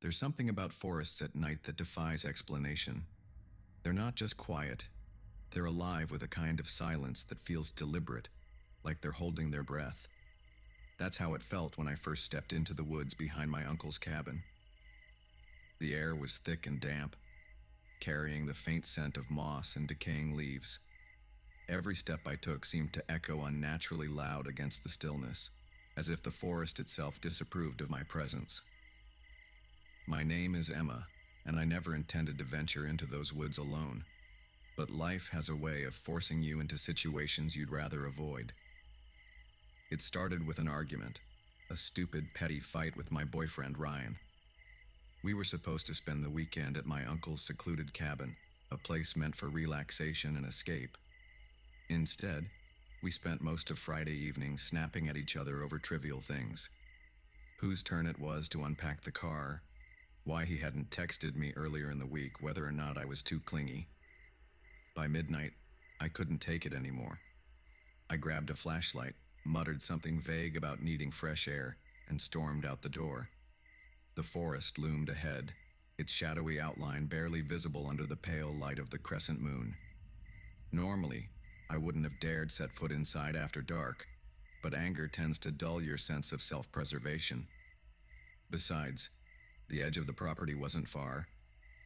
There's something about forests at night that defies explanation. They're not just quiet, they're alive with a kind of silence that feels deliberate, like they're holding their breath. That's how it felt when I first stepped into the woods behind my uncle's cabin. The air was thick and damp, carrying the faint scent of moss and decaying leaves. Every step I took seemed to echo unnaturally loud against the stillness, as if the forest itself disapproved of my presence. My name is Emma, and I never intended to venture into those woods alone. But life has a way of forcing you into situations you'd rather avoid. It started with an argument, a stupid, petty fight with my boyfriend Ryan. We were supposed to spend the weekend at my uncle's secluded cabin, a place meant for relaxation and escape. Instead, we spent most of Friday evening snapping at each other over trivial things. Whose turn it was to unpack the car, why he hadn't texted me earlier in the week, whether or not I was too clingy. By midnight, I couldn't take it anymore. I grabbed a flashlight, muttered something vague about needing fresh air, and stormed out the door. The forest loomed ahead, its shadowy outline barely visible under the pale light of the crescent moon. Normally, I wouldn't have dared set foot inside after dark, but anger tends to dull your sense of self-preservation. Besides, the edge of the property wasn't far,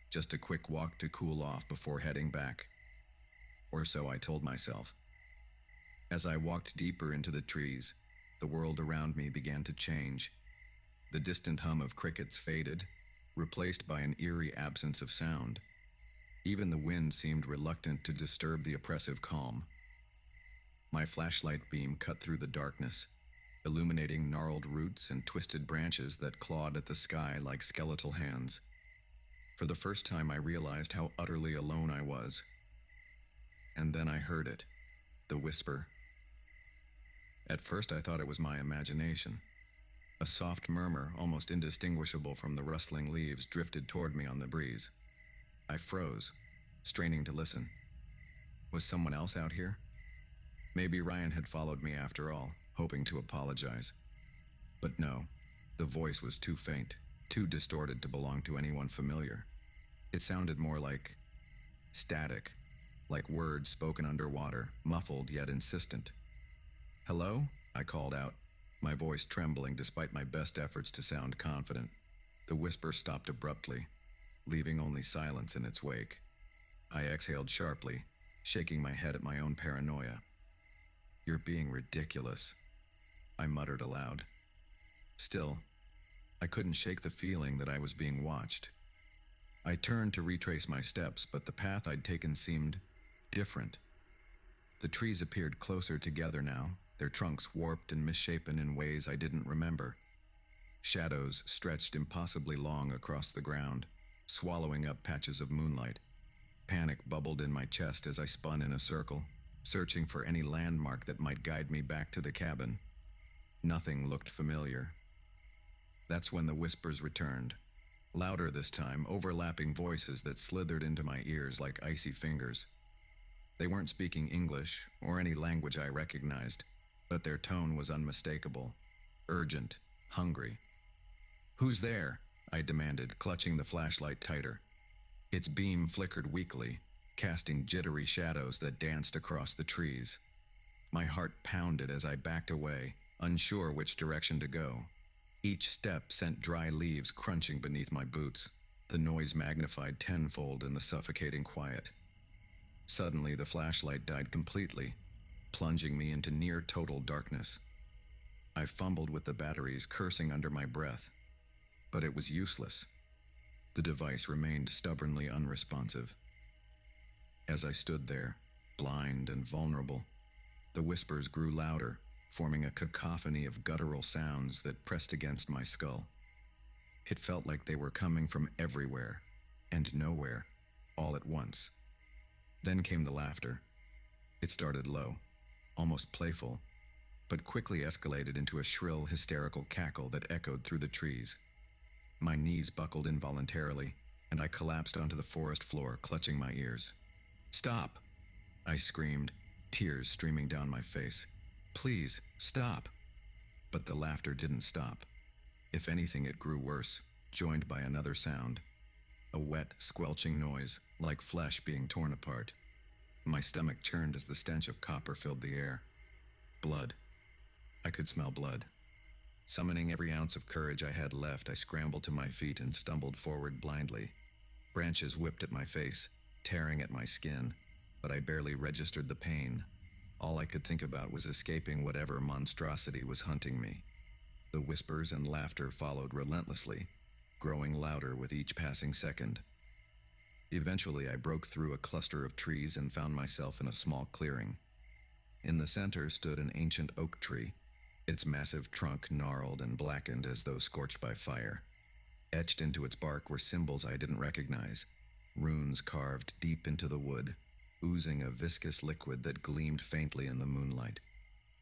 just a quick walk to cool off before heading back. Or so I told myself. As I walked deeper into the trees, the world around me began to change. The distant hum of crickets faded, replaced by an eerie absence of sound. Even the wind seemed reluctant to disturb the oppressive calm. My flashlight beam cut through the darkness, illuminating gnarled roots and twisted branches that clawed at the sky like skeletal hands. For the first time, I realized how utterly alone I was. And then I heard it, the whisper. At first, I thought it was my imagination. A soft murmur, almost indistinguishable from the rustling leaves, drifted toward me on the breeze. I froze, straining to listen. Was someone else out here? Maybe Ryan had followed me after all, hoping to apologize. But no, the voice was too faint, too distorted to belong to anyone familiar. It sounded more like static, like words spoken underwater, muffled yet insistent. "Hello?" I called out, my voice trembling despite my best efforts to sound confident. The whisper stopped abruptly, leaving only silence in its wake. I exhaled sharply, shaking my head at my own paranoia. "You're being ridiculous," I muttered aloud. Still, I couldn't shake the feeling that I was being watched. I turned to retrace my steps, but the path I'd taken seemed different. The trees appeared closer together now, their trunks warped and misshapen in ways I didn't remember. Shadows stretched impossibly long across the ground, swallowing up patches of moonlight. Panic bubbled in my chest as I spun in a circle, searching for any landmark that might guide me back to the cabin. Nothing looked familiar. That's when the whispers returned, louder this time, overlapping voices that slithered into my ears like icy fingers. They weren't speaking English or any language I recognized, but their tone was unmistakable, urgent, hungry. "Who's there?" I demanded, clutching the flashlight tighter. Its beam flickered weakly, casting jittery shadows that danced across the trees. My heart pounded as I backed away, unsure which direction to go. Each step sent dry leaves crunching beneath my boots, the noise magnified tenfold in the suffocating quiet. Suddenly, the flashlight died completely, plunging me into near-total darkness. I fumbled with the batteries, cursing under my breath, but it was useless. The device remained stubbornly unresponsive. As I stood there, blind and vulnerable, the whispers grew louder, forming a cacophony of guttural sounds that pressed against my skull. It felt like they were coming from everywhere and nowhere, all at once. Then came the laughter. It started low, almost playful, but quickly escalated into a shrill, hysterical cackle that echoed through the trees. My knees buckled involuntarily, and I collapsed onto the forest floor, clutching my ears. "Stop!" I screamed, tears streaming down my face. "Please, stop!" But the laughter didn't stop. If anything, it grew worse, joined by another sound, a wet, squelching noise, like flesh being torn apart. My stomach churned as the stench of copper filled the air. Blood. I could smell blood. Summoning every ounce of courage I had left, I scrambled to my feet and stumbled forward blindly. Branches whipped at my face, tearing at my skin, but I barely registered the pain. All I could think about was escaping whatever monstrosity was hunting me. The whispers and laughter followed relentlessly, growing louder with each passing second. Eventually, I broke through a cluster of trees and found myself in a small clearing. In the center stood an ancient oak tree, its massive trunk gnarled and blackened as though scorched by fire. Etched into its bark were symbols I didn't recognize, runes carved deep into the wood, oozing a viscous liquid that gleamed faintly in the moonlight.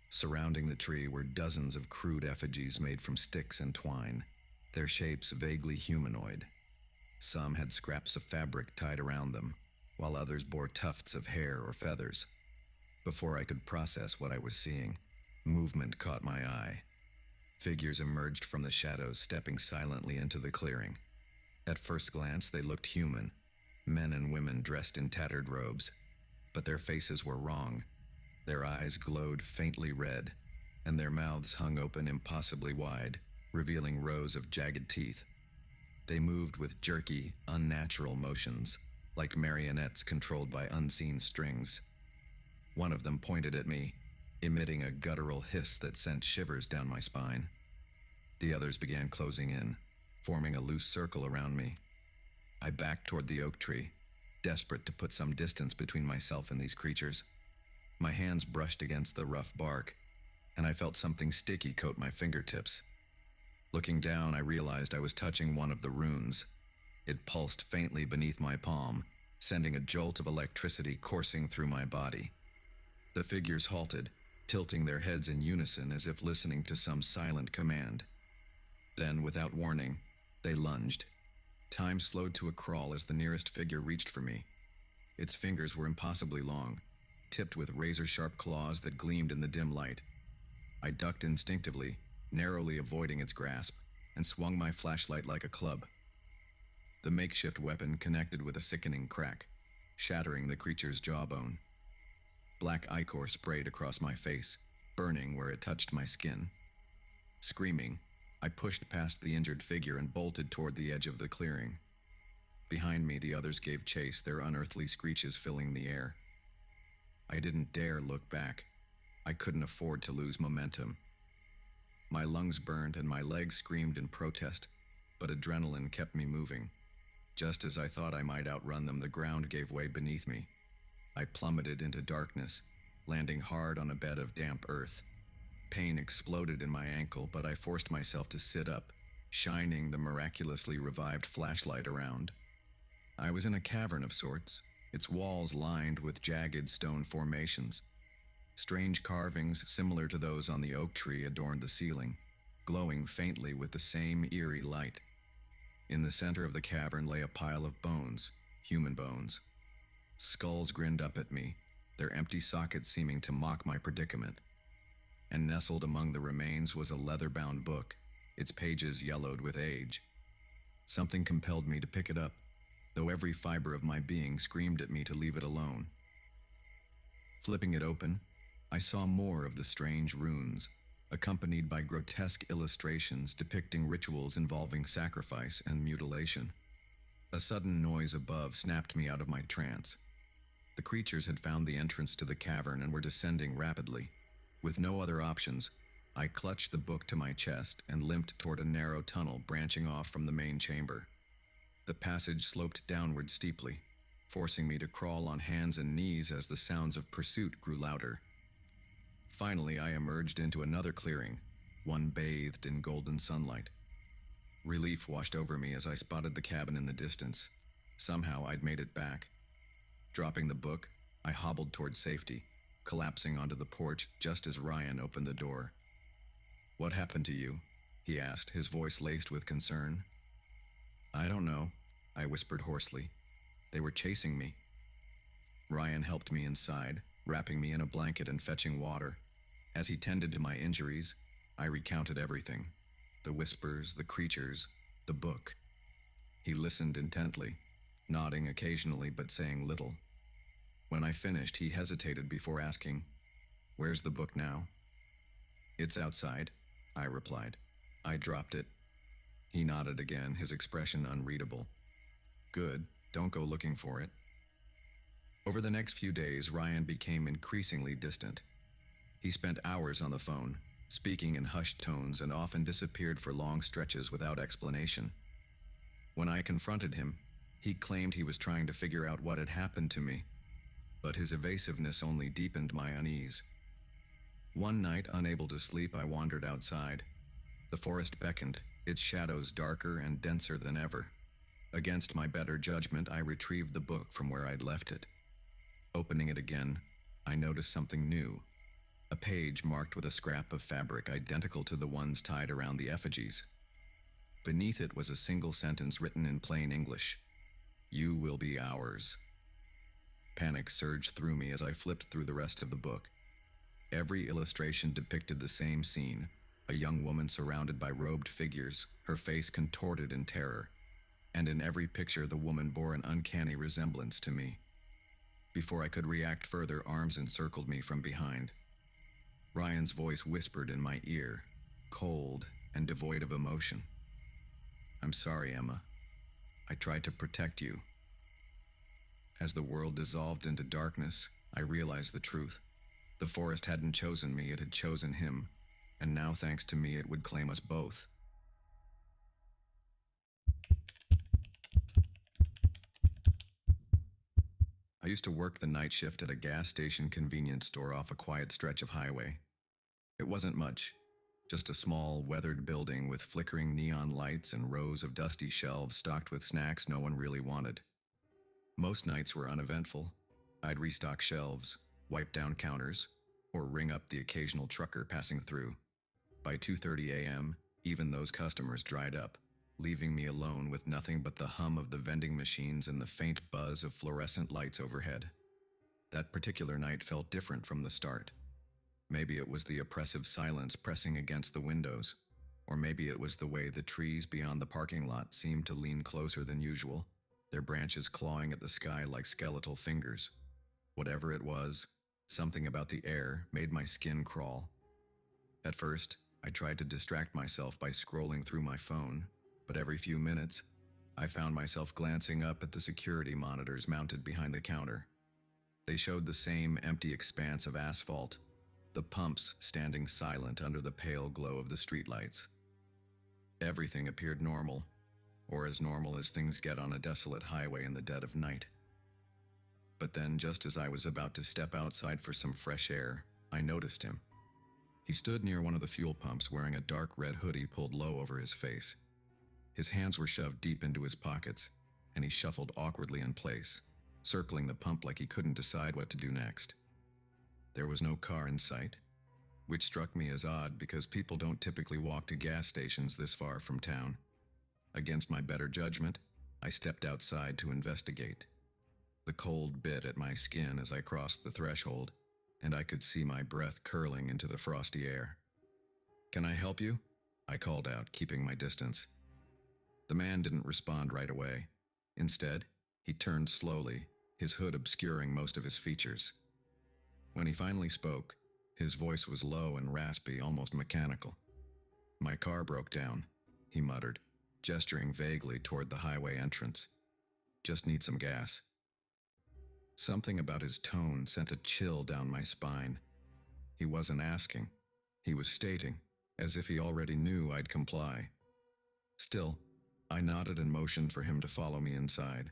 Surrounding the tree were dozens of crude effigies made from sticks and twine, their shapes vaguely humanoid. Some had scraps of fabric tied around them, while others bore tufts of hair or feathers. Before I could process what I was seeing, movement caught my eye. Figures emerged from the shadows, stepping silently into the clearing. At first glance, they looked human, men and women dressed in tattered robes. But their faces were wrong. Their eyes glowed faintly red, and their mouths hung open impossibly wide, revealing rows of jagged teeth. They moved with jerky, unnatural motions, like marionettes controlled by unseen strings. One of them pointed at me, emitting a guttural hiss that sent shivers down my spine. The others began closing in, forming a loose circle around me. I backed toward the oak tree, desperate to put some distance between myself and these creatures. My hands brushed against the rough bark, and I felt something sticky coat my fingertips. Looking down, I realized I was touching one of the runes. It pulsed faintly beneath my palm, sending a jolt of electricity coursing through my body. The figures halted, tilting their heads in unison as if listening to some silent command. Then, without warning, they lunged. Time slowed to a crawl as the nearest figure reached for me. Its fingers were impossibly long, tipped with razor-sharp claws that gleamed in the dim light. I ducked instinctively, narrowly avoiding its grasp, and swung my flashlight like a club. The makeshift weapon connected with a sickening crack, shattering the creature's jawbone. Black ichor sprayed across my face, burning where it touched my skin. Screaming, I pushed past the injured figure and bolted toward the edge of the clearing. Behind me, the others gave chase, their unearthly screeches filling the air. I didn't dare look back. I couldn't afford to lose momentum. My lungs burned and my legs screamed in protest, but adrenaline kept me moving. Just as I thought I might outrun them, the ground gave way beneath me. I plummeted into darkness, landing hard on a bed of damp earth. Pain exploded in my ankle, but I forced myself to sit up, shining the miraculously revived flashlight around. I was in a cavern of sorts, its walls lined with jagged stone formations. Strange carvings similar to those on the oak tree adorned the ceiling, glowing faintly with the same eerie light. In the center of the cavern lay a pile of bones, human bones. Skulls grinned up at me, their empty sockets seeming to mock my predicament. And nestled among the remains was a leather-bound book, its pages yellowed with age. Something compelled me to pick it up, though every fiber of my being screamed at me to leave it alone. Flipping it open, I saw more of the strange runes, accompanied by grotesque illustrations depicting rituals involving sacrifice and mutilation. A sudden noise above snapped me out of my trance. The creatures had found the entrance to the cavern and were descending rapidly. With no other options, I clutched the book to my chest and limped toward a narrow tunnel branching off from the main chamber. The passage sloped downward steeply, forcing me to crawl on hands and knees as the sounds of pursuit grew louder. Finally, I emerged into another clearing, one bathed in golden sunlight. Relief washed over me as I spotted the cabin in the distance. Somehow I'd made it back. Dropping the book, I hobbled toward safety, collapsing onto the porch just as Ryan opened the door. "What happened to you?" he asked, his voice laced with concern. "I don't know," I whispered hoarsely. "They were chasing me." Ryan helped me inside, wrapping me in a blanket and fetching water. As he tended to my injuries, I recounted everything. The whispers, the creatures, The book. He listened intently, nodding occasionally but saying little. When I finished, he hesitated before asking, "Where's the book now?" "It's outside," I replied. "I dropped it." He nodded again, his expression unreadable. "Good, don't go looking for it." Over the next few days, Ryan became increasingly distant. He spent hours on the phone, speaking in hushed tones, and often disappeared for long stretches without explanation. When I confronted him, he claimed he was trying to figure out what had happened to me, but his evasiveness only deepened my unease. One night, unable to sleep, I wandered outside. The forest beckoned, its shadows darker and denser than ever. Against my better judgment, I retrieved the book from where I'd left it. Opening it again, I noticed something new. A page marked with a scrap of fabric identical to the ones tied around the effigies. Beneath it was a single sentence written in plain English: "You will be ours." Panic surged through me as I flipped through the rest of the book. Every illustration depicted the same scene: a young woman surrounded by robed figures, her face contorted in terror. And in every picture, the woman bore an uncanny resemblance to me. Before I could react further, arms encircled me from behind. Ryan's voice whispered in my ear, cold and devoid of emotion. "I'm sorry, Emma. I tried to protect you." As the world dissolved into darkness, I realized the truth. The forest hadn't chosen me, it had chosen him. And now, thanks to me, it would claim us both. I used to work the night shift at a gas station convenience store off a quiet stretch of highway. It wasn't much, just a small, weathered building with flickering neon lights and rows of dusty shelves stocked with snacks no one really wanted. Most nights were uneventful. I'd restock shelves, wipe down counters, or ring up the occasional trucker passing through. By 2:30 a.m., even those customers dried up, leaving me alone with nothing but the hum of the vending machines and the faint buzz of fluorescent lights overhead. That particular night felt different from the start. Maybe it was the oppressive silence pressing against the windows, or maybe it was the way the trees beyond the parking lot seemed to lean closer than usual, their branches clawing at the sky like skeletal fingers. Whatever it was, something about the air made my skin crawl. At first, I tried to distract myself by scrolling through my phone, but every few minutes, I found myself glancing up at the security monitors mounted behind the counter. They showed the same empty expanse of asphalt, the pumps standing silent under the pale glow of the streetlights. Everything appeared normal, or as normal as things get on a desolate highway in the dead of night. But then, just as I was about to step outside for some fresh air, I noticed him. He stood near one of the fuel pumps wearing a dark red hoodie pulled low over his face. His hands were shoved deep into his pockets, and he shuffled awkwardly in place, circling the pump like he couldn't decide what to do next. There was no car in sight, which struck me as odd because people don't typically walk to gas stations this far from town. Against my better judgment, I stepped outside to investigate. The cold bit at my skin as I crossed the threshold, and I could see my breath curling into the frosty air. "Can I help you?" I called out, keeping my distance. The man didn't respond right away. Instead, he turned slowly, his hood obscuring most of his features. When he finally spoke, his voice was low and raspy, almost mechanical. "My car broke down," he muttered, gesturing vaguely toward the highway entrance. "Just need some gas." Something about his tone sent a chill down my spine. He wasn't asking. He was stating, as if he already knew I'd comply. Still, I nodded and motioned for him to follow me inside.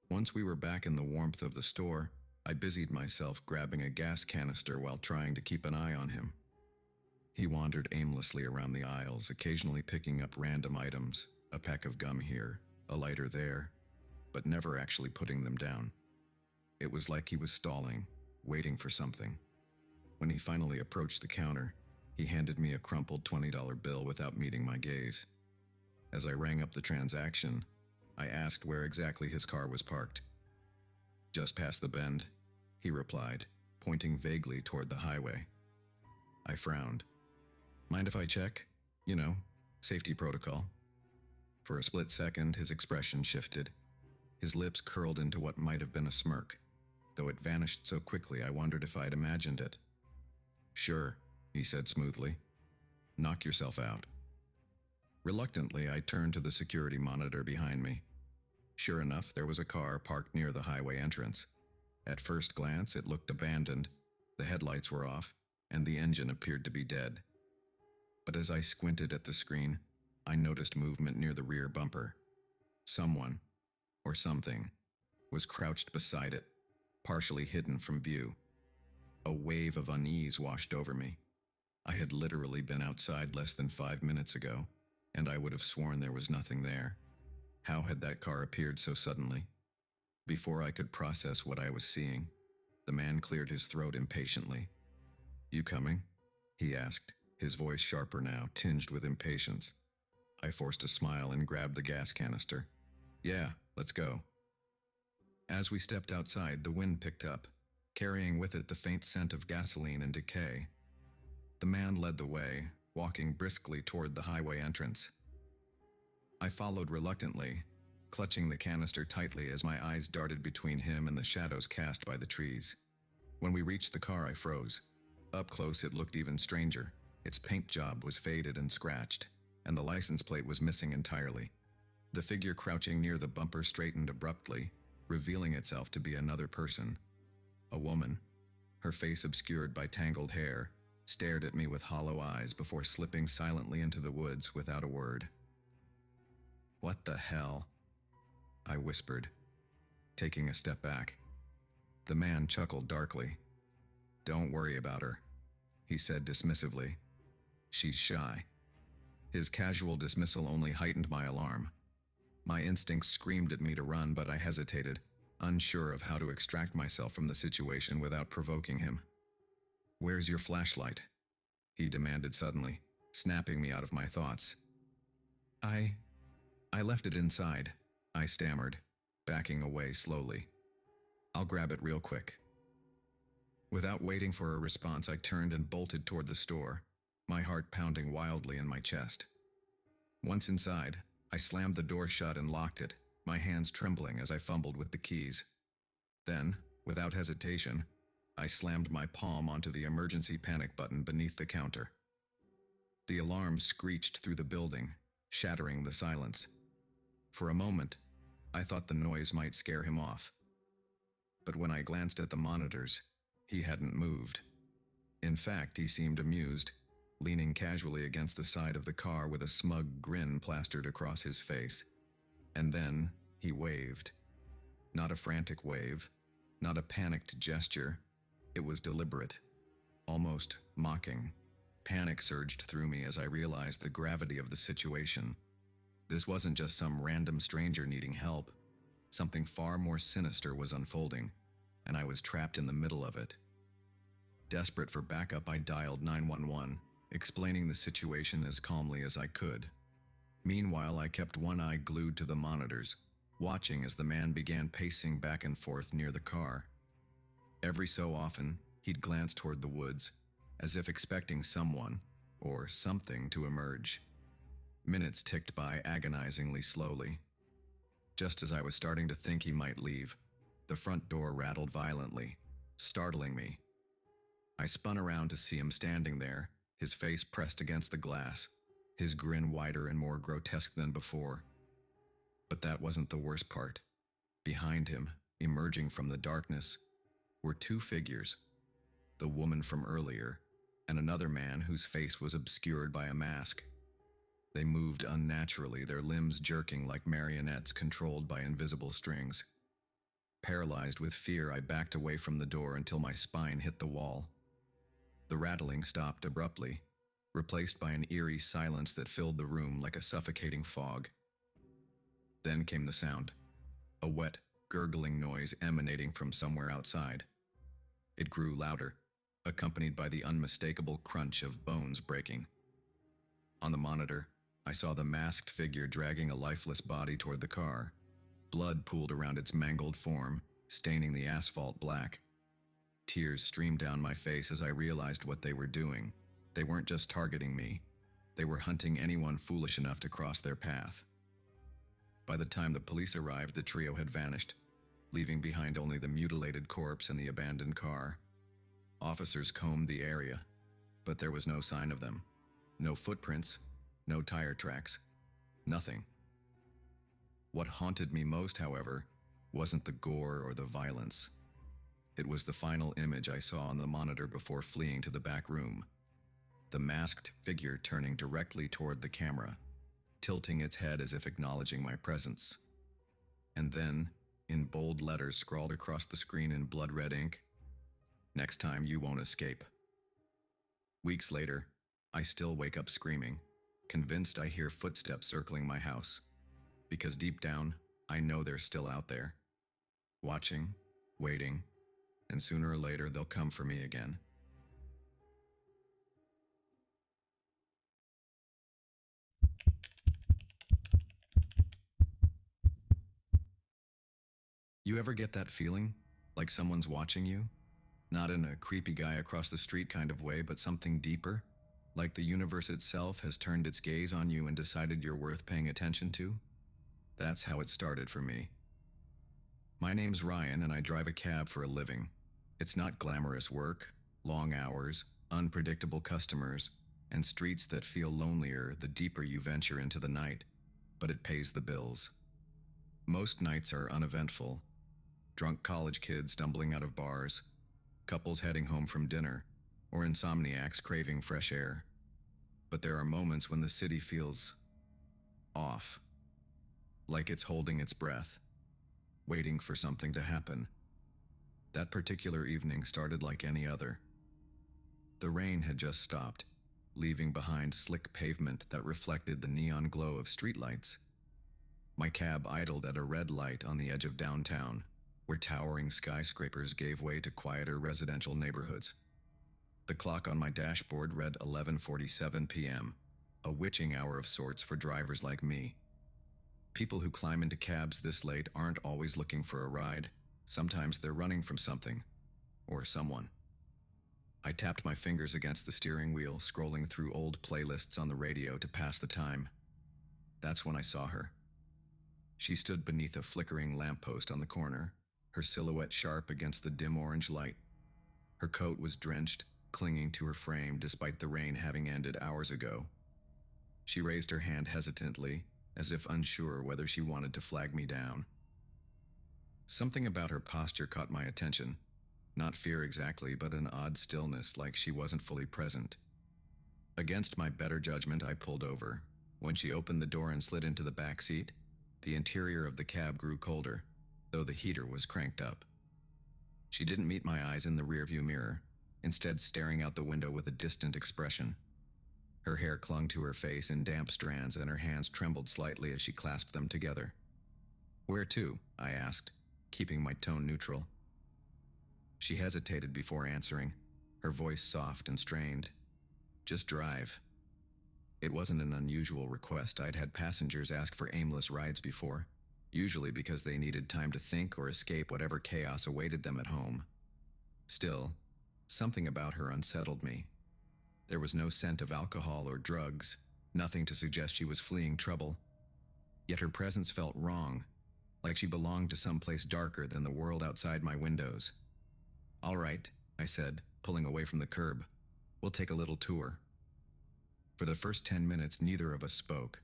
Once we were back in the warmth of the store, I busied myself grabbing a gas canister while trying to keep an eye on him. He wandered aimlessly around the aisles, occasionally picking up random items, a pack of gum here, a lighter there, but never actually putting them down. It was like he was stalling, waiting for something. When he finally approached the counter, he handed me a crumpled $20 bill without meeting my gaze. As I rang up the transaction, I asked where exactly his car was parked. "Just past the bend," he replied, pointing vaguely toward the highway. I frowned. "Mind if I check? You know, safety protocol." For a split second, his expression shifted. His lips curled into what might have been a smirk, though it vanished so quickly I wondered if I'd imagined it. "Sure," he said smoothly. "Knock yourself out." Reluctantly, I turned to the security monitor behind me. Sure enough, there was a car parked near the highway entrance. At first glance, it looked abandoned. The headlights were off, and the engine appeared to be dead. But as I squinted at the screen, I noticed movement near the rear bumper. Someone, or something, was crouched beside it, partially hidden from view. A wave of unease washed over me. I had literally been outside less than 5 minutes ago, and I would have sworn there was nothing there. How had that car appeared so suddenly? Before I could process what I was seeing, the man cleared his throat impatiently. "You coming?" he asked, his voice sharper now, tinged with impatience. I forced a smile and grabbed the gas canister. "Yeah, let's go." As we stepped outside, the wind picked up, carrying with it the faint scent of gasoline and decay. The man led the way, walking briskly toward the highway entrance. I followed reluctantly, clutching the canister tightly as my eyes darted between him and the shadows cast by the trees. When we reached the car, I froze. Up close, it looked even stranger. Its paint job was faded and scratched, and the license plate was missing entirely. The figure crouching near the bumper straightened abruptly, revealing itself to be another person. A woman, her face obscured by tangled hair, stared at me with hollow eyes before slipping silently into the woods without a word. "What the hell?" I whispered, taking a step back. The man chuckled darkly. "Don't worry about her," he said dismissively. "She's shy." His casual dismissal only heightened my alarm. My instincts screamed at me to run, but I hesitated, unsure of how to extract myself from the situation without provoking him. "Where's your flashlight?" he demanded suddenly, snapping me out of my thoughts. I left it inside," I stammered, backing away slowly. "I'll grab it real quick." Without waiting for a response, I turned and bolted toward the store, my heart pounding wildly in my chest. Once inside, I slammed the door shut and locked it, my hands trembling as I fumbled with the keys. Then, without hesitation, I slammed my palm onto the emergency panic button beneath the counter. The alarm screeched through the building, shattering the silence. For a moment, I thought the noise might scare him off. But when I glanced at the monitors, he hadn't moved. In fact, he seemed amused, leaning casually against the side of the car with a smug grin plastered across his face. And then, he waved. Not a frantic wave, not a panicked gesture. It was deliberate, almost mocking. Panic surged through me as I realized the gravity of the situation. This wasn't just some random stranger needing help. Something far more sinister was unfolding, and I was trapped in the middle of it. Desperate for backup, I dialed 911, explaining the situation as calmly as I could. Meanwhile, I kept one eye glued to the monitors, watching as the man began pacing back and forth near the car. Every so often, he'd glance toward the woods, as if expecting someone, or something, to emerge. Minutes ticked by agonizingly slowly. Just as I was starting to think he might leave, the front door rattled violently, startling me. I spun around to see him standing there, his face pressed against the glass, his grin wider and more grotesque than before. But that wasn't the worst part. Behind him, emerging from the darkness, were two figures. The woman from earlier, and another man whose face was obscured by a mask. They moved unnaturally, their limbs jerking like marionettes controlled by invisible strings. Paralyzed with fear, I backed away from the door until my spine hit the wall. The rattling stopped abruptly, replaced by an eerie silence that filled the room like a suffocating fog. Then came the sound, a wet, gurgling noise emanating from somewhere outside. It grew louder, accompanied by the unmistakable crunch of bones breaking. On the monitor, I saw the masked figure dragging a lifeless body toward the car. Blood pooled around its mangled form, staining the asphalt black. Tears streamed down my face as I realized what they were doing. They weren't just targeting me. They were hunting anyone foolish enough to cross their path. By the time the police arrived, the trio had vanished, leaving behind only the mutilated corpse and the abandoned car. Officers combed the area, but there was no sign of them. No footprints, no tire tracks, nothing. What haunted me most, however, wasn't the gore or the violence. It was the final image I saw on the monitor before fleeing to the back room. The masked figure turning directly toward the camera, tilting its head as if acknowledging my presence. And then, in bold letters scrawled across the screen in blood-red ink, "Next time you won't escape." Weeks later, I still wake up screaming, convinced I hear footsteps circling my house. Because deep down, I know they're still out there, watching, waiting, and sooner or later they'll come for me again. You ever get that feeling? Like someone's watching you? Not in a creepy guy across the street kind of way, but something deeper? Like the universe itself has turned its gaze on you and decided you're worth paying attention to? That's how it started for me. My name's Ryan and I drive a cab for a living. It's not glamorous work, long hours, unpredictable customers, and streets that feel lonelier the deeper you venture into the night, but it pays the bills. Most nights are uneventful. Drunk college kids stumbling out of bars, couples heading home from dinner, or insomniacs craving fresh air. But there are moments when the city feels off, like it's holding its breath, waiting for something to happen. That particular evening started like any other. The rain had just stopped, leaving behind slick pavement that reflected the neon glow of streetlights. My cab idled at a red light on the edge of downtown, where towering skyscrapers gave way to quieter residential neighborhoods. The clock on my dashboard read 11:47 p.m., a witching hour of sorts for drivers like me. People who climb into cabs this late aren't always looking for a ride. Sometimes they're running from something, or someone. I tapped my fingers against the steering wheel, scrolling through old playlists on the radio to pass the time. That's when I saw her. She stood beneath a flickering lamppost on the corner, her silhouette sharp against the dim orange light. Her coat was drenched, clinging to her frame despite the rain having ended hours ago. She raised her hand hesitantly, as if unsure whether she wanted to flag me down. Something about her posture caught my attention. Not fear exactly, but an odd stillness, like she wasn't fully present. Against my better judgment, I pulled over. When she opened the door and slid into the back seat, the interior of the cab grew colder, though the heater was cranked up. She didn't meet my eyes in the rearview mirror, instead staring out the window with a distant expression. Her hair clung to her face in damp strands and her hands trembled slightly as she clasped them together. "Where to?" I asked, keeping my tone neutral. She hesitated before answering, her voice soft and strained. "Just drive." It wasn't an unusual request. I'd had passengers ask for aimless rides before, usually because they needed time to think or escape whatever chaos awaited them at home. Still, something about her unsettled me. There was no scent of alcohol or drugs, nothing to suggest she was fleeing trouble. Yet her presence felt wrong, like she belonged to some place darker than the world outside my windows. "All right," I said, pulling away from the curb. "We'll take a little tour." For the first 10 minutes, neither of us spoke.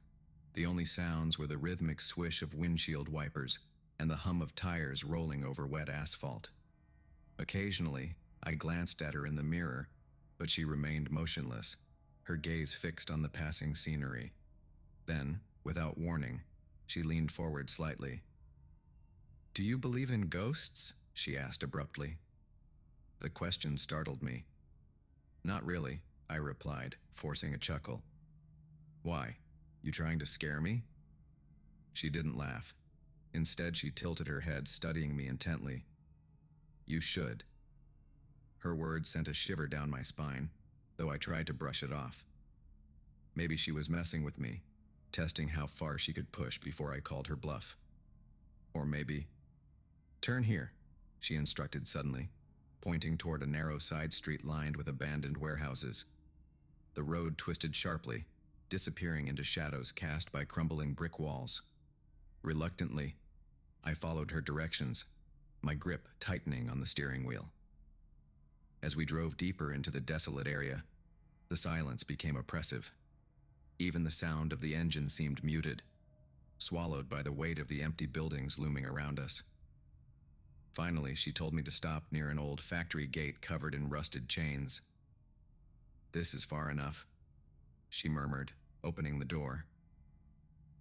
The only sounds were the rhythmic swish of windshield wipers and the hum of tires rolling over wet asphalt. Occasionally, I glanced at her in the mirror, but she remained motionless, her gaze fixed on the passing scenery. Then, without warning, she leaned forward slightly. "Do you believe in ghosts?" she asked abruptly. The question startled me. "Not really," I replied, forcing a chuckle. "Why? You trying to scare me?" She didn't laugh. Instead, she tilted her head, studying me intently. "You should." Her words sent a shiver down my spine, though I tried to brush it off. Maybe she was messing with me, testing how far she could push before I called her bluff. Or maybe... "Turn here," she instructed suddenly, pointing toward a narrow side street lined with abandoned warehouses. The road twisted sharply, disappearing into shadows cast by crumbling brick walls. Reluctantly, I followed her directions, my grip tightening on the steering wheel. As we drove deeper into the desolate area, the silence became oppressive. Even the sound of the engine seemed muted, swallowed by the weight of the empty buildings looming around us. Finally, she told me to stop near an old factory gate covered in rusted chains. "This is far enough," she murmured, opening the door.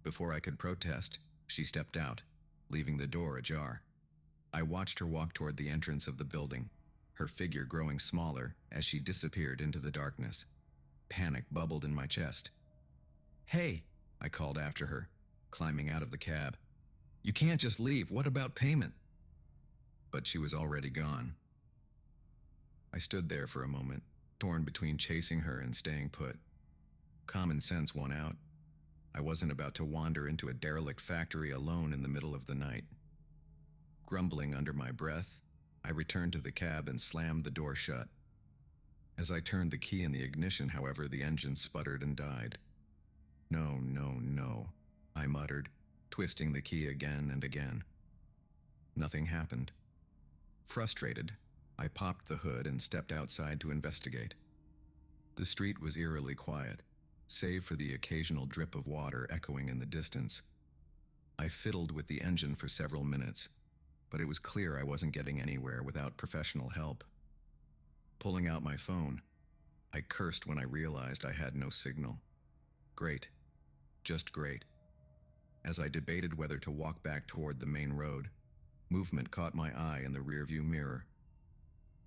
Before I could protest, she stepped out, leaving the door ajar. I watched her walk toward the entrance of the building, her figure growing smaller as she disappeared into the darkness. Panic bubbled in my chest. "Hey," I called after her, climbing out of the cab. "You can't just leave. What about payment?" But she was already gone. I stood there for a moment, torn between chasing her and staying put. Common sense won out. I wasn't about to wander into a derelict factory alone in the middle of the night. Grumbling under my breath, I returned to the cab and slammed the door shut. As I turned the key in the ignition, however, the engine sputtered and died. "No, no, no," I muttered, twisting the key again and again. Nothing happened. Frustrated, I popped the hood and stepped outside to investigate. The street was eerily quiet, save for the occasional drip of water echoing in the distance. I fiddled with the engine for several minutes, but it was clear I wasn't getting anywhere without professional help. Pulling out my phone, I cursed when I realized I had no signal. Great. Just great. As I debated whether to walk back toward the main road, movement caught my eye in the rearview mirror.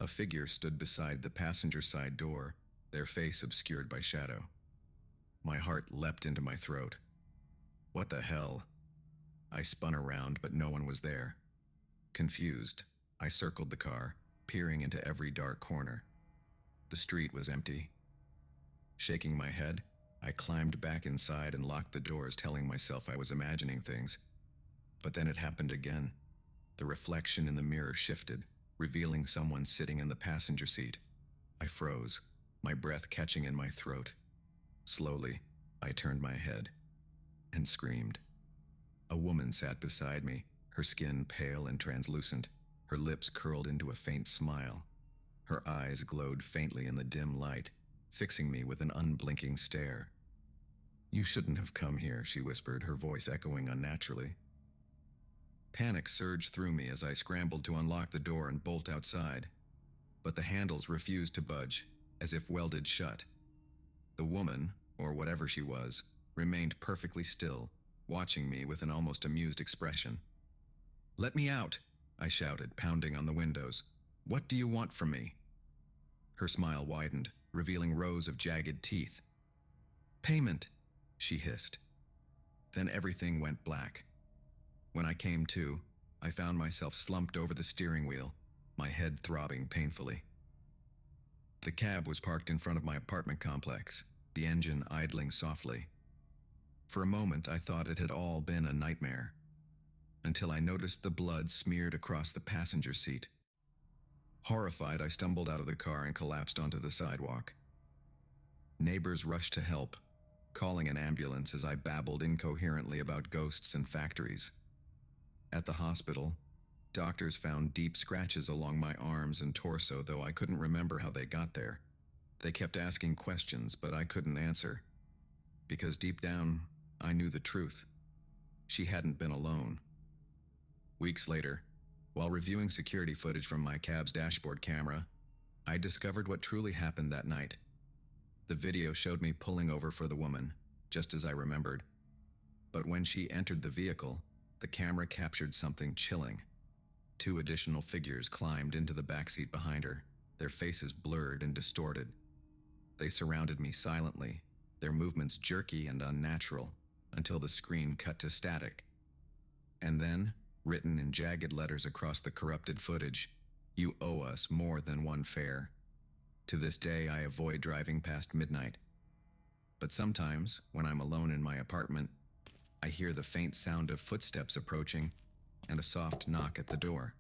A figure stood beside the passenger side door, their face obscured by shadow. My heart leapt into my throat. What the hell? I spun around, but no one was there. Confused, I circled the car, peering into every dark corner. The street was empty. Shaking my head, I climbed back inside and locked the doors, telling myself I was imagining things. But then it happened again. The reflection in the mirror shifted, revealing someone sitting in the passenger seat. I froze, my breath catching in my throat. Slowly, I turned my head and screamed. A woman sat beside me, her skin pale and translucent, her lips curled into a faint smile. Her eyes glowed faintly in the dim light, fixing me with an unblinking stare. "You shouldn't have come here," she whispered, her voice echoing unnaturally. Panic surged through me as I scrambled to unlock the door and bolt outside, but the handles refused to budge, as if welded shut. The woman, or whatever she was, remained perfectly still, watching me with an almost amused expression. "Let me out," I shouted, pounding on the windows. "What do you want from me?" Her smile widened, revealing rows of jagged teeth. "Payment," she hissed. Then everything went black. When I came to, I found myself slumped over the steering wheel, my head throbbing painfully. The cab was parked in front of my apartment complex, the engine idling softly. For a moment, I thought it had all been a nightmare, until I noticed the blood smeared across the passenger seat. Horrified, I stumbled out of the car and collapsed onto the sidewalk. Neighbors rushed to help, calling an ambulance as I babbled incoherently about ghosts and factories. At the hospital, doctors found deep scratches along my arms and torso, though I couldn't remember how they got there. They kept asking questions, but I couldn't answer, because deep down, I knew the truth. She hadn't been alone. Weeks later, while reviewing security footage from my cab's dashboard camera, I discovered what truly happened that night. The video showed me pulling over for the woman, just as I remembered. But when she entered the vehicle, the camera captured something chilling. 2 additional figures climbed into the backseat behind her, their faces blurred and distorted. They surrounded me silently, their movements jerky and unnatural, until the screen cut to static. And then, written in jagged letters across the corrupted footage, "You owe us more than one fare." To this day, I avoid driving past midnight. But sometimes, when I'm alone in my apartment, I hear the faint sound of footsteps approaching and a soft knock at the door.